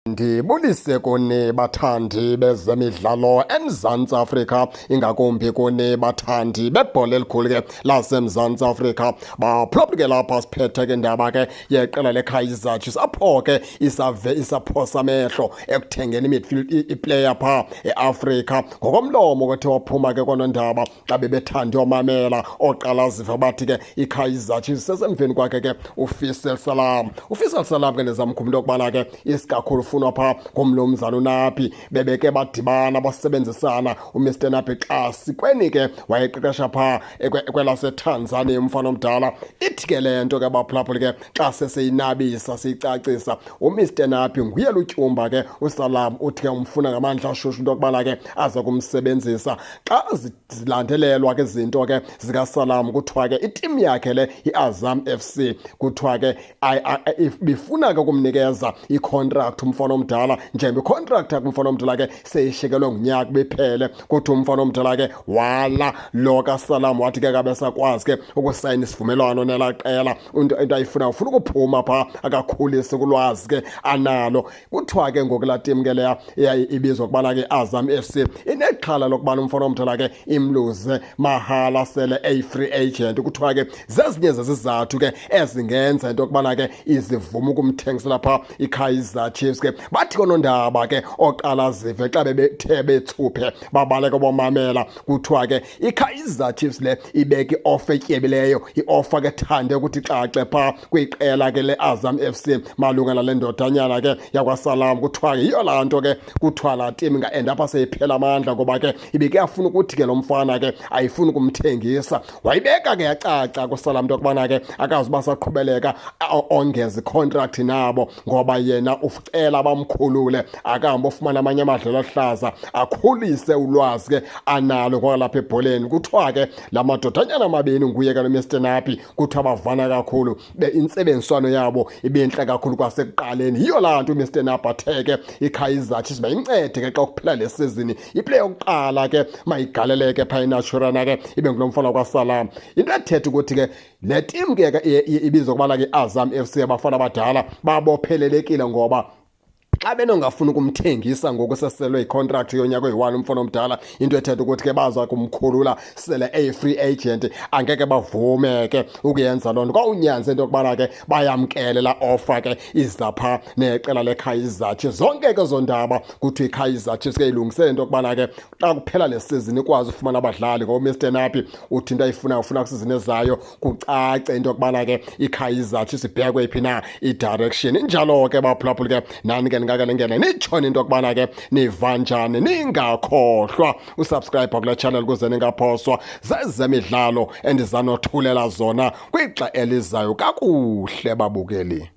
Ndibulise kuni bathandi bezemidlalo eMzantsi Afrika, ingakumbi kuni bathandi bebhola elikhulu ke laseMzantsi Afrika. Baphulaphula ke lapha siphethe ke indaba ke yeqela leKaizer Chiefs apho ke isaphosa amehlo ekuthengeni imidfield iplayer pha eAfrika. Ngokomlomo kwethe waphuma ke konondaba xa bebethanda umamela oqala ziva bathi ke iKaizer Chiefs sesemveni kwakhe ke uFaisal Salam. uFaisal Salam ke ndizamkhumbula ukubana ke isikakhulu ufunwa pha ngomlomzana uNapi bebeke badibana basebenzisana uMr Napi xa sikweni ke wayeqeqesha pha kwelaseTanzania umfana omdala. Ithi ke le nto ke baphulaphula ke xa seseyinabisa siyicacisa uMr Napi nguye lutyumba ke uSalam uthi ke umfuna ngamandla ashushu into yokubana ke aza kumsebenzisa xa zilandelelwa ke izinto ke zikaSalam. Kuthiwa ke itim yakhe le iAzam FC kuthiwa ke bifuna ke ukumnikeza icontract umfana omdala, njengoba icontract yakhe umfana omdala ke seyishikelwe ngunyaka bephele. Kuthi umfana omdala ke wala lo kaSalam wathi ke kabesakwazi ke ukusayina isivumelwano nelaa qela, into ayifuna ufuna ukuphuma pha akakhulise kulwazi ke analo. Kuthiwa ke ngoku laa tim ke leya ibizwa ukubana ke Azam FC inexhala lokubana umfana omdala ke imluze mahala sele free agent. Kuthiwa ke zezinye zezizathu ke ezingenza into yokubana ke izivuma ukumthengisela pha iKaizer Chiefs. Ke bathi konondaba ke oqala zive xa bebethe bethuphe babaleka bomamela. Kuthiwa ke iKaizer Chiefs le ibeka i-offer etyebileyo, i-offer ke thande ukuthi xaxe pha kwiqela ke leAzam FC malunga nale ndodanyana ke yakwaSalam. Kuthiwa ke yiyo laa nto ke kuthiwa laa tim inga-end apha seyiphela amandla, ngoba ke ibike yafuna ukuthi ke lo mfana ke ayifuni ukumthengisa. Wayibeka ke yacaca kuSalam into yokubana ke akazuba saqhubeleka ongeza icontract nabo, ngoba yena ucela bamkhulule akahambe ofumana amanye amadlelo ahlaza akhulise ulwazi ke analo ngokwalapha ebholeni. Kuthiwa ke la madodanyana amabini nguye ke noMr Napi kuthiwa bavana kakhulu, intsebenziswano yabo ibintle kakhulu kwasekuqaleni. Yiyo laa nto uMr Napi athe ke iKaizer Chiefs mayincede ke xa kuphela le sizini iplay yokuqala ke mayigaleleke pha eNaturana ke ibe ngulo mfana kwaSalam. Into ethetha ukuthi ke le tim ke ibizwa ukubana ke Azam FC abafana abadala babophelelekile, ngoba xa benongafuni ukumthengisa ngoku seselwe icontract yonyaka oyi-1 umfana omdala, into ethetha ukuthi ke baza kumkhulula sele free agent. Angeke bavume ke ukuyenza loo nto, kwawunyanza into yokubana ke bayamkele la offer ke iza pha neqela leKaizer Chiefs. Zonke ke zo ndaba kuthiwa iKaizer Chiefs ke ilungisele into yokubana ke xa kuphela le sizini ikwazi ufumana abadlali. ngoMr Napi uthi into ayifunayo ufuna kwisizini ezayo kucace into yokubana ke iKaizer Chiefs ibhekwe phi na i-direction. Injalo ke baphulaphula ke nani ke ngake ningene nitshone into yokubana ke niva njani. Ningakhohlwa usubscribe kule channel ukuze ningaphoswa zezemidlalo endizanothulela zona kwixa elizayo kakuhle babukeli.